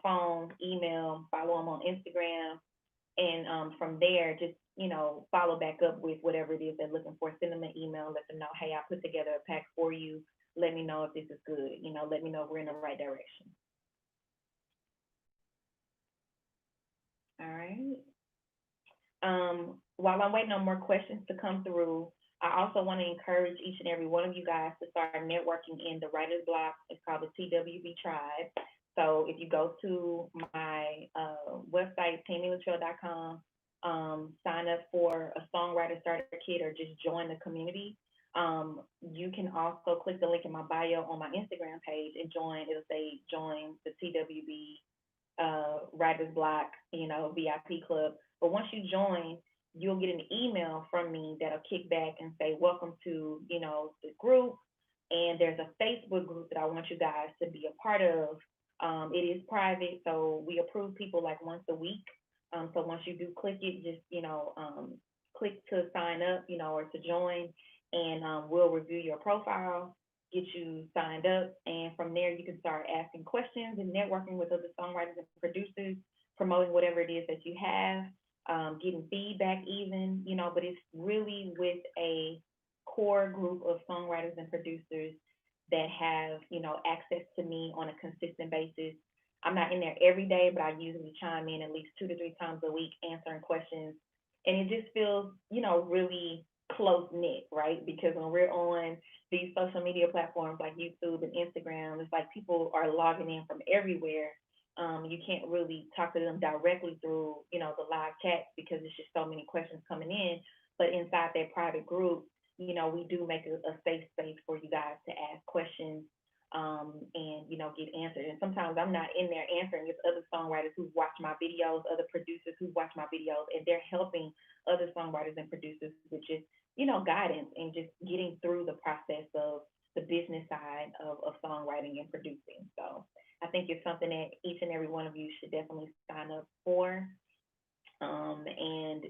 [SPEAKER 1] phone, email, follow them on Instagram, and from there, just follow back up with whatever it is they're looking for. Send them an email, let them know, hey, I put together a pack for you. Let me know if this is good. Let me know if we're in the right direction. All right. While I'm waiting on more questions to come through, I also want to encourage each and every one of you guys to start networking in the writer's block. It's called the TWB Tribe. So if you go to my website, TamiLaTrell.com, sign up for a songwriter starter kit or just join the community. You can also click the link in my bio on my Instagram page and join. It'll say join the TWB Writer's Block, VIP club. But once you join, you'll get an email from me that'll kick back and say, welcome to, the group. And there's a Facebook group that I want you guys to be a part of. It is private, so we approve people like once a week. So once you do click it, just, click to sign up, or to join, and we'll review your profile, get you signed up, and from there you can start asking questions and networking with other songwriters and producers, promoting whatever it is that you have, getting feedback even, but it's really with a core group of songwriters and producers that have, access to me on a consistent basis. I'm not in there every day, but I usually chime in at least 2 to 3 times a week answering questions. And it just feels, really close knit, right? Because when we're on these social media platforms like YouTube and Instagram, it's like people are logging in from everywhere. You can't really talk to them directly through, the live chat because it's just so many questions coming in. But inside that private group, we do make a safe space for you guys to ask questions, and get answered. And sometimes I'm not in there answering. It's other songwriters who watch my videos, other producers who watch my videos, and they're helping other songwriters and producers with just guidance and just getting through the process of the business side of songwriting and producing. So I think it's something that each and every one of you should definitely sign up for, and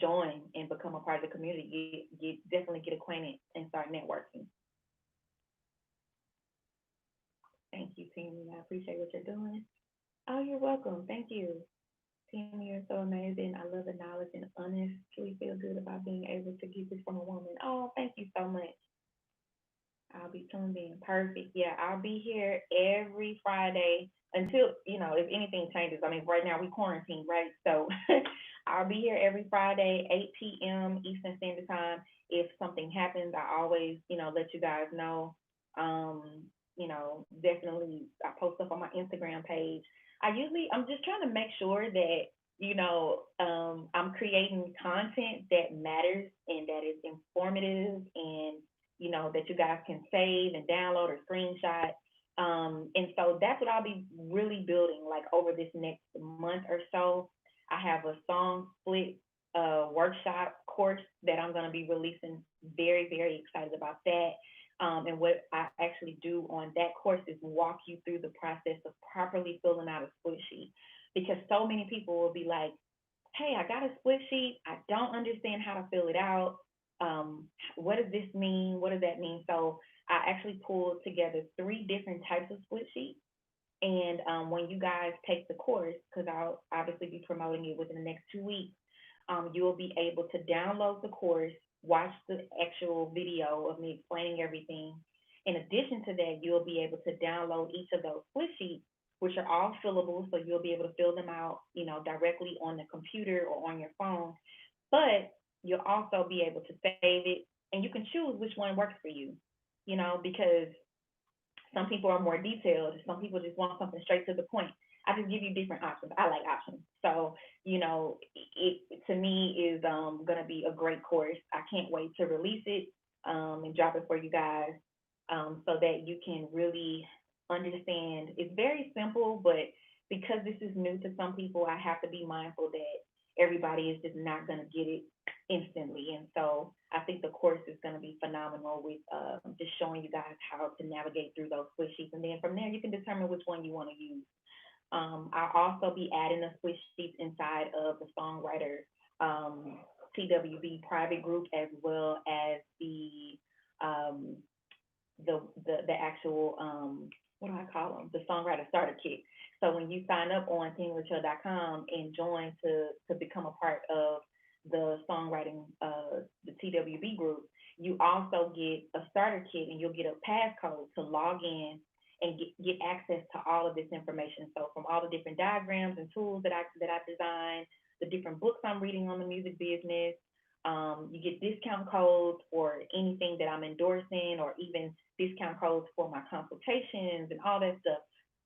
[SPEAKER 1] join and become a part of the community. Definitely get acquainted and start networking. Thank you, Tami. I appreciate what you're doing. Oh, you're welcome. Thank you. Tami, you're so amazing. I love the knowledge and honestly feel good about being able to get this from a woman. Oh, thank you so much. I'll be tuned in. Perfect. Yeah, I'll be here every Friday until, if anything changes. I mean, right now we quarantine, right? So I'll be here every Friday, 8 p.m. Eastern Standard Time. If something happens, I always, let you guys know. Definitely I post up on my Instagram page. I'm just trying to make sure that, I'm creating content that matters and that is informative and that you guys can save and download or screenshot. And so that's what I'll be really building like over this next month or so. I have a song split workshop course that I'm going to be releasing. Very, very excited about that. And what I actually do on that course is walk you through the process of properly filling out a split sheet. Because so many people will be like, hey, I got a split sheet. I don't understand how to fill it out. What does this mean? What does that mean? So I actually pulled together three different types of split sheets. And when you guys take the course, because I'll obviously be promoting it within the next 2 weeks, you'll be able to download the course, watch the actual video of me explaining everything. In addition to that, you'll be able to download each of those split sheets, which are all fillable, so you'll be able to fill them out, directly on the computer or on your phone. But you'll also be able to save it, and you can choose which one works for you, because some people are more detailed. Some people just want something straight to the point. I just give you different options. I like options. So, it to me is going to be a great course. I can't wait to release it and drop it for you guys so that you can really understand. It's very simple, but because this is new to some people, I have to be mindful that everybody is just not going to get it instantly. And so I think the course is going to be phenomenal with just showing you guys how to navigate through those split sheets. And then from there, you can determine which one you want to use. I'll also be adding the split sheets inside of the songwriter TWB private group, as well as um, the actual what do I call them? The songwriter starter kit. So when you sign up on teamlatrell.com and join to become a part of the songwriting the TWB group, you also get a starter kit and you'll get a passcode to log in and get access to all of this information. So from all the different diagrams and tools that I designed, the different books I'm reading on the music business, you get discount codes for anything that I'm endorsing, or even discount codes for my consultations and all that stuff.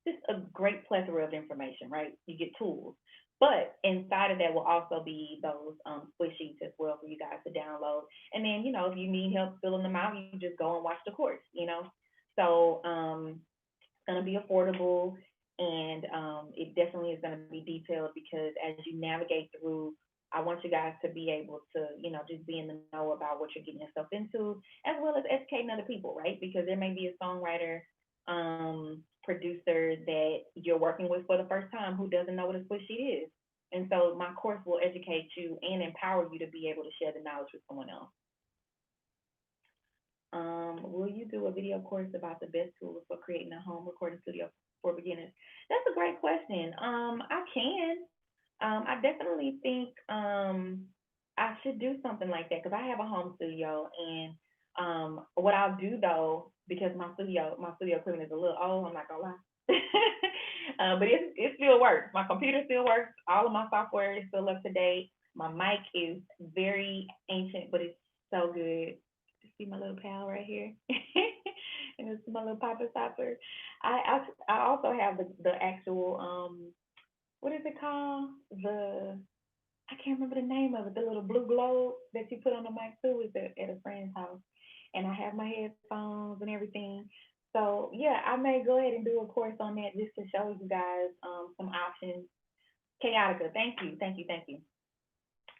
[SPEAKER 1] Just a great plethora of information, right? You get tools. But inside of that will also be those split sheets as well for you guys to download. And then, if you need help filling them out, you just go and watch the course. So it's going to be affordable, and it definitely is going to be detailed, because as you navigate through, I want you guys to be able to, just be in the know about what you're getting yourself into, as well as educating other people, right? Because there may be a songwriter, producer that you're working with for the first time who doesn't know what a split sheet is. And so my course will educate you and empower you to be able to share the knowledge with someone else. Will you do a video course about the best tools for creating a home recording studio for beginners? That's a great question. I can. I definitely think I should do something like that, because I have a home studio, and what I'll do though, because my studio equipment is a little old, I'm not gonna lie. But it still works. My computer still works. All of my software is still up to date. My mic is very ancient, but it's so good. See my little pal right here, and it's my little Papa Stopper. I also have the actual what is it called? I can't remember the name of it. The little blue globe that you put on the mic too is at a friend's house, and I have my headphones and everything. So yeah, I may go ahead and do a course on that just to show you guys some options. Chaotica, thank you, thank you, thank you.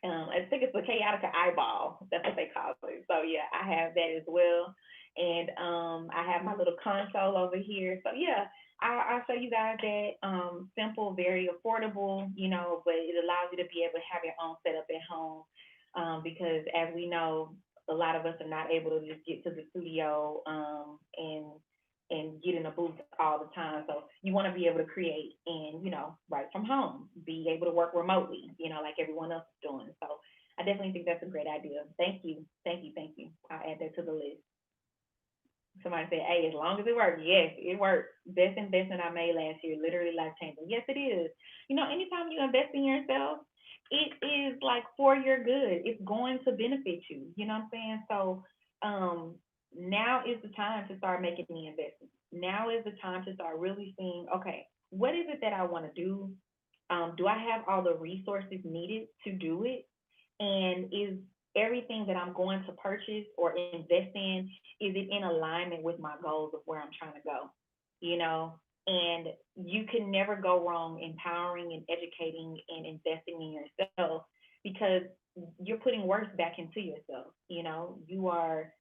[SPEAKER 1] I think it's the Chaotica eyeball. That's what they call it. So yeah, I have that as well, and I have my little console over here. So yeah, I'll show you guys that simple, very affordable, but it allows you to be able to have your own setup at home, because as we know, a lot of us are not able to just get to the studio and get in a booth all the time. So you want to be able to create and, right from home, be able to work remotely, like everyone else is doing. So I definitely think that's a great idea. Thank you. Thank you. Thank you. I'll add that to the list. Somebody said, hey, as long as it works. Yes, it works. Best investment I made last year, literally life changing. Yes, it is. Anytime you invest in yourself, it is like for your good. It's going to benefit you. You know what I'm saying? So now is the time to start making the investment. Now is the time to start really seeing, okay, what is it that I want to do? Do I have all the resources needed to do it? And is everything that I'm going to purchase or invest in, is it in alignment with my goals of where I'm trying to go? You know, and you can never go wrong empowering and educating and investing in yourself, because you're putting worth back into yourself. You know, you are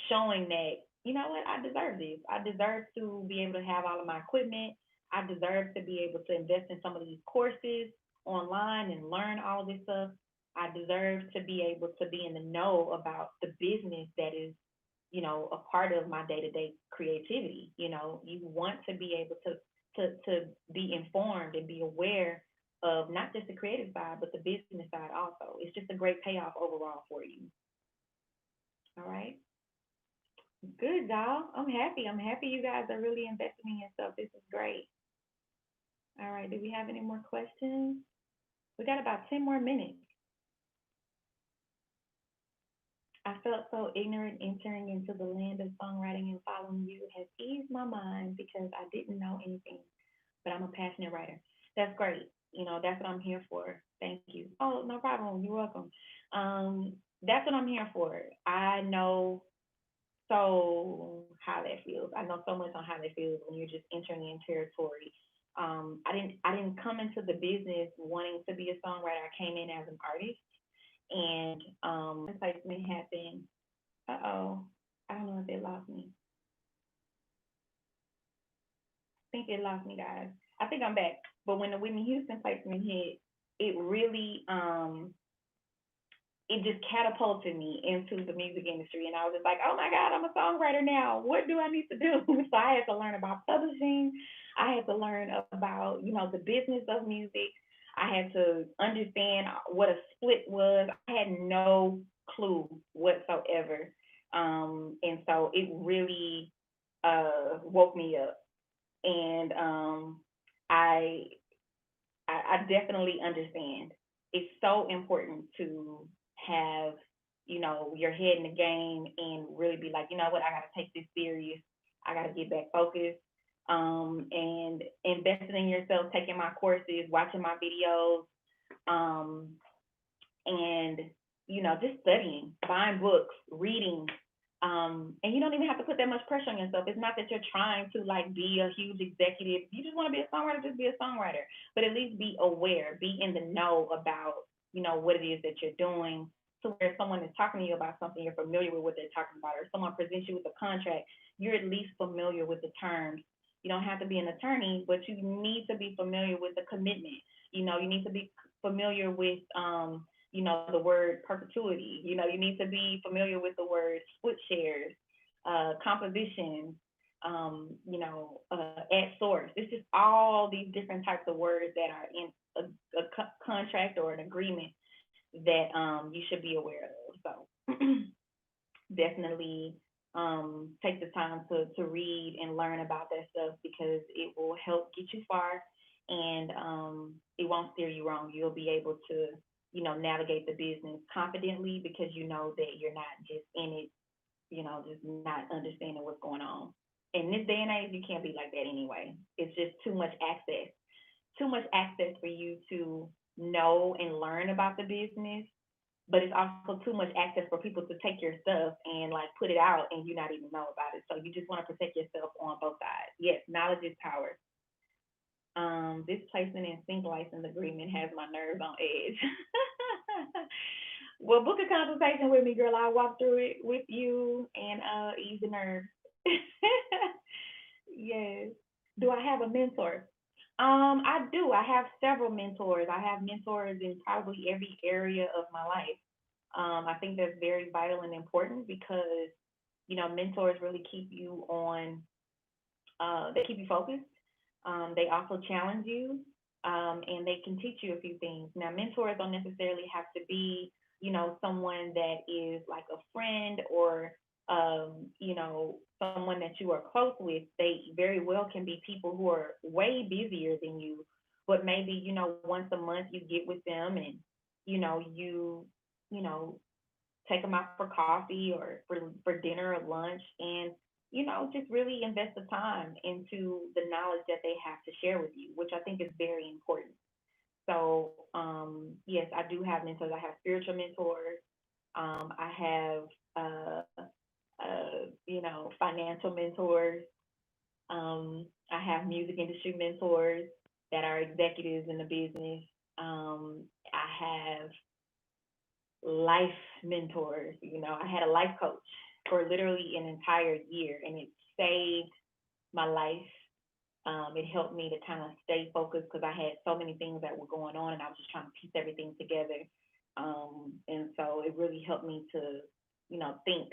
[SPEAKER 1] showing that, you know what, I deserve this. I deserve to be able to have all of my equipment. I deserve to be able to invest in some of these courses online and learn all this stuff. I deserve to be able to be in the know about the business that is, a part of my day to day creativity. You want to be able to be informed and be aware of not just the creative side, but the business side also. It's just a great payoff overall for you. All right. Good, y'all. I'm happy. I'm happy you guys are really investing in yourself. This is great. All right. Do we have any more questions? We got about 10 more minutes. I felt so ignorant entering into the land of songwriting, and following you has eased my mind because I didn't know anything, but I'm a passionate writer. That's great. That's what I'm here for. Thank you. Oh, no problem. You're welcome. That's what I'm here for. I know how that feels. I know so much on how that feels when you're just entering in territory. I didn't come into the business wanting to be a songwriter. I came in as an artist, and placement happened. Uh-oh. I don't know if they lost me. I think they lost me, guys. I think I'm back. But when the Whitney Houston placement hit, it really it just catapulted me into the music industry, and I was just like, oh my God, I'm a songwriter now. What do I need to do? So I had to learn about publishing. I had to learn about, the business of music. I had to understand what a split was. I had no clue whatsoever. And so it really woke me up. And I I definitely understand. It's so important to have, your head in the game and really be like, you know what, I got to take this serious. I got to get back focused. And investing in yourself, taking my courses, watching my videos, um, and just studying, buying books, reading. And you don't even have to put that much pressure on yourself. It's not that you're trying to like be a huge executive. You just want to be a songwriter, just be a songwriter. But at least be aware, be in the know about, what it is that you're doing. So where someone is talking to you about something, you're familiar with what they're talking about, or someone presents you with a contract, you're at least familiar with the terms. You don't have to be an attorney, but you need to be familiar with the commitment. You need to be familiar with the word perpetuity. You need to be familiar with the word split shares, composition, at source. It's just all these different types of words that are in a contract or an agreement that you should be aware of. So definitely take the time to read and learn about that stuff, because it will help get you far, and it won't steer you wrong. You'll be able to, navigate the business confidently, because you know that you're not just in it, just not understanding what's going on. In this day and age, you can't be like that anyway. It's just too much access for you to know and learn about the business, but it's also too much access for people to take your stuff and like put it out and you not even know about it. So you just want to protect yourself on both sides. Yes, knowledge is power. This placement and sync license agreement has my nerves on edge. Well, book a consultation with me, girl. I'll walk through it with you and ease the nerves. Yes. Do I have a mentor? I do. I have several mentors. I have mentors in probably every area of my life. I think that's very vital and important, because mentors really keep you on. They keep you focused. They also challenge you, and they can teach you a few things. Now, mentors don't necessarily have to be, someone that is like a friend, or someone that you are close with. They very well can be people who are way busier than you, but maybe, once a month you get with them, and, you know, take them out for coffee or for dinner or lunch, and just really invest the time into the knowledge that they have to share with you, which I think is very important. So yes, I do have mentors. I have spiritual mentors. I have, financial mentors. I have music industry mentors that are executives in the business. I have life mentors. I had a life coach for literally an entire year, and it saved my life. It helped me to kind of stay focused because I had so many things that were going on, and I was just trying to piece everything together. And so it really helped me to, think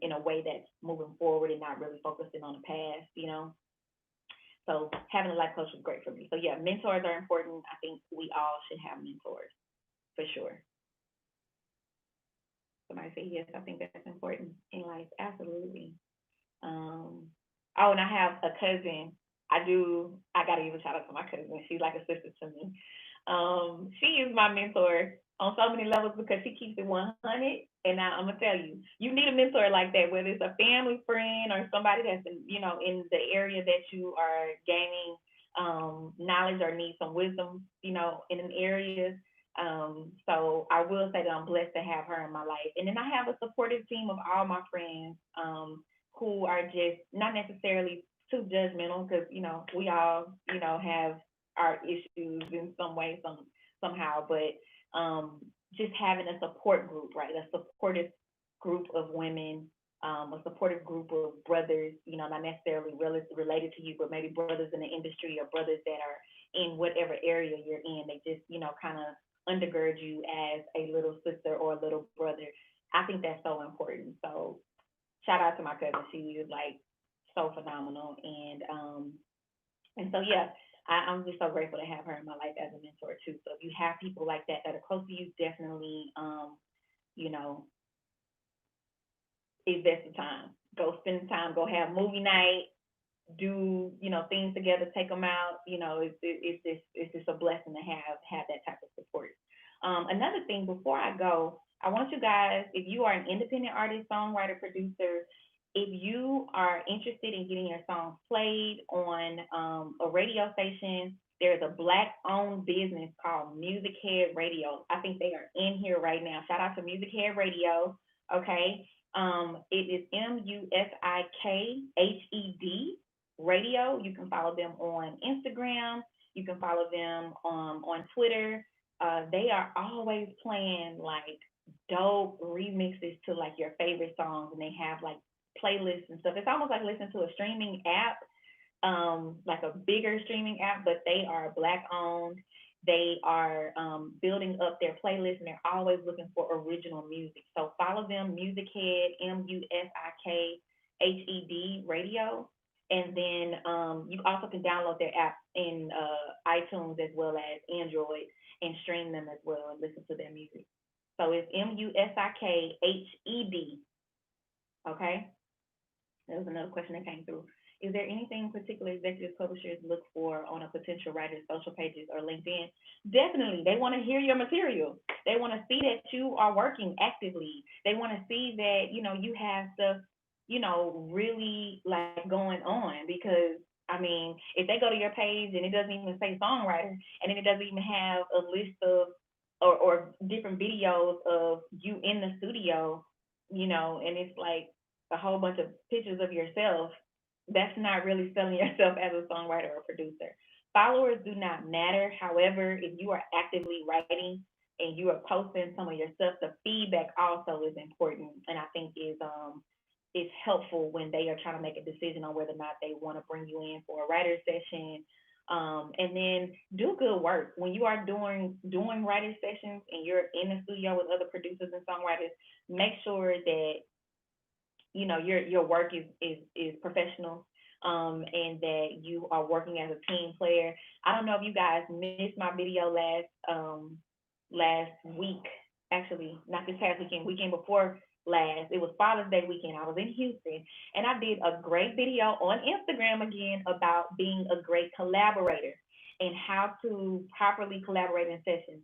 [SPEAKER 1] in a way that's moving forward and not really focusing on the past. So having a life coach was great for me. So yeah, mentors are important. I think we all should have mentors for sure. Somebody say yes. I think that's important in life. Absolutely. Um, oh, and I have a cousin. I do. I gotta give a shout out to my cousin. She's like a sister to me. She is my mentor on so many levels because she keeps it 100. And now I'm gonna tell you, you need a mentor like that, whether it's a family friend or somebody that's in the area that you are gaining knowledge or need some wisdom, in an area. So I will say that I'm blessed to have her in my life. And then I have a supportive team of all my friends. Who are just not necessarily too judgmental because we all have our issues in some way somehow, but just having a support group, right? A supportive group of women, a supportive group of brothers, not necessarily related to you, but maybe brothers in the industry or brothers that are in whatever area you're in. They just kind of undergird you as a little sister or a little brother. I think that's so important. So shout out to my cousin. She is like so phenomenal, and so yeah, I'm just so grateful to have her in my life as a mentor too. So if you have people like that that are close to you, definitely you know invest the time. Go spend the time. Go have movie night. Do things together. Take them out. It's just a blessing to have that type of support. Another thing before I go, I want you guys, if you are an independent artist, songwriter, producer, if you are interested in getting your songs played on a radio station, there's a black-owned business called Music Head Radio. I think they are in here right now. Shout out to Music Head Radio. Okay, it is MUSIKHED Radio. You can follow them on Instagram. You can follow them on Twitter. They are always playing like dope remixes to like your favorite songs, and they have like playlists and stuff. It's almost like listening to a streaming app, like a bigger streaming app, but they are black owned. They are building up their playlist, and they're always looking for original music. So follow them, Music Head, MUSIKHED Radio. And then you also can download their app in iTunes as well as Android and stream them as well and listen to their music. So it's MUSIKHED. Okay? That was another question that came through. Is there anything particular executive publishers look for on a potential writer's social pages or LinkedIn? Definitely. They want to hear your material. They want to see that you are working actively. They want to see that, you have stuff, really like going on because I mean, if they go to your page and it doesn't even say songwriter and then it doesn't even have a list of or different videos of you in the studio, and it's like a whole bunch of pictures of yourself, that's not really selling yourself as a songwriter or producer. Followers do not matter. However, if you are actively writing and you are posting some of your stuff, the feedback also is important, and I think is helpful when they are trying to make a decision on whether or not they want to bring you in for a writer session. And then do good work when you are doing writer sessions and you're in the studio with other producers and songwriters. Make sure that your work is professional, and that you are working as a team player. I don't know if you guys missed my video last week, actually not this past weekend before last. It was Father's Day weekend. I was in Houston, and I did a great video on Instagram again about being a great collaborator and how to properly collaborate in sessions.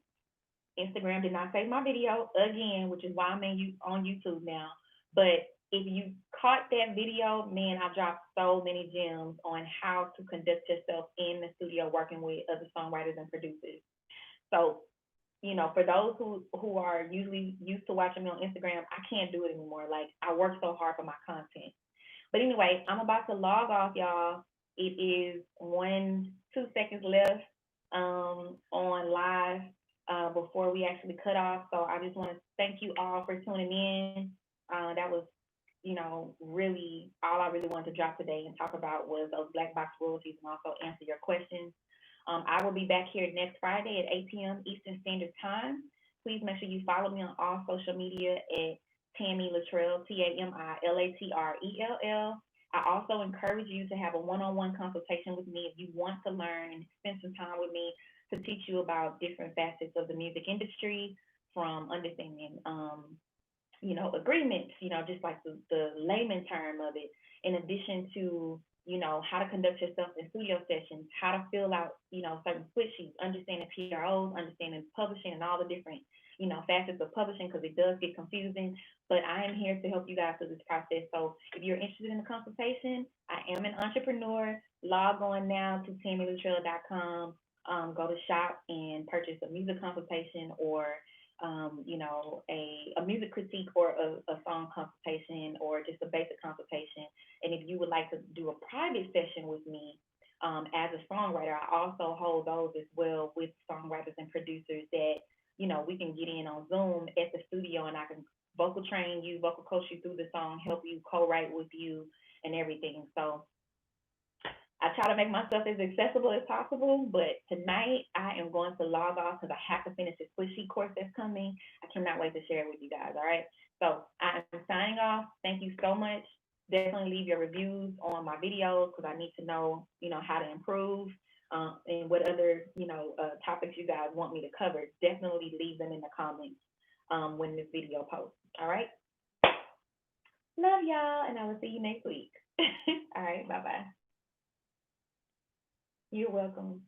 [SPEAKER 1] Instagram did not save my video again, which is why I'm on YouTube now. But if you caught that video, man, I dropped so many gems on how to conduct yourself in the studio working with other songwriters and producers. So for those who are usually used to watching me on Instagram, I can't do it anymore. Like I work so hard for my content. But anyway, I'm about to log off, y'all. It is 2 seconds left on live before we actually cut off. So I just want to thank you all for tuning in. That was, really all I really wanted to drop today and talk about was those black box royalties and also answer your questions. I will be back here next Friday at 8 p.m. Eastern Standard Time. Please make sure you follow me on all social media at Tami LaTrell, TamiLatrell. I also encourage you to have a one-on-one consultation with me if you want to learn and spend some time with me to teach you about different facets of the music industry, from understanding agreements, just like the layman term of it, in addition to, how to conduct yourself in studio sessions, how to fill out, certain split sheets, understanding PROs, understanding publishing and all the different, facets of publishing, because it does get confusing. But I am here to help you guys through this process. So if you're interested in the consultation, I am an entrepreneur. Log on now to TamiLatrell.com. Go to shop and purchase a music consultation, or a music critique, or a song consultation, or just a basic consultation. And if you would like to do a private session with me as a songwriter, I also hold those as well with songwriters and producers that, we can get in on Zoom at the studio, and I can vocal train you, vocal coach you through the song, help you co-write with you and everything. So I try to make myself as accessible as possible, but tonight I am going to log off because I have to finish this split sheet course that's coming. I cannot wait to share it with you guys, all right? So I am signing off. Thank you so much. Definitely leave your reviews on my videos because I need to know, how to improve, and what other, topics you guys want me to cover. Definitely leave them in the comments when this video posts, all right? Love y'all, and I will see you next week. All right, bye-bye. You're welcome.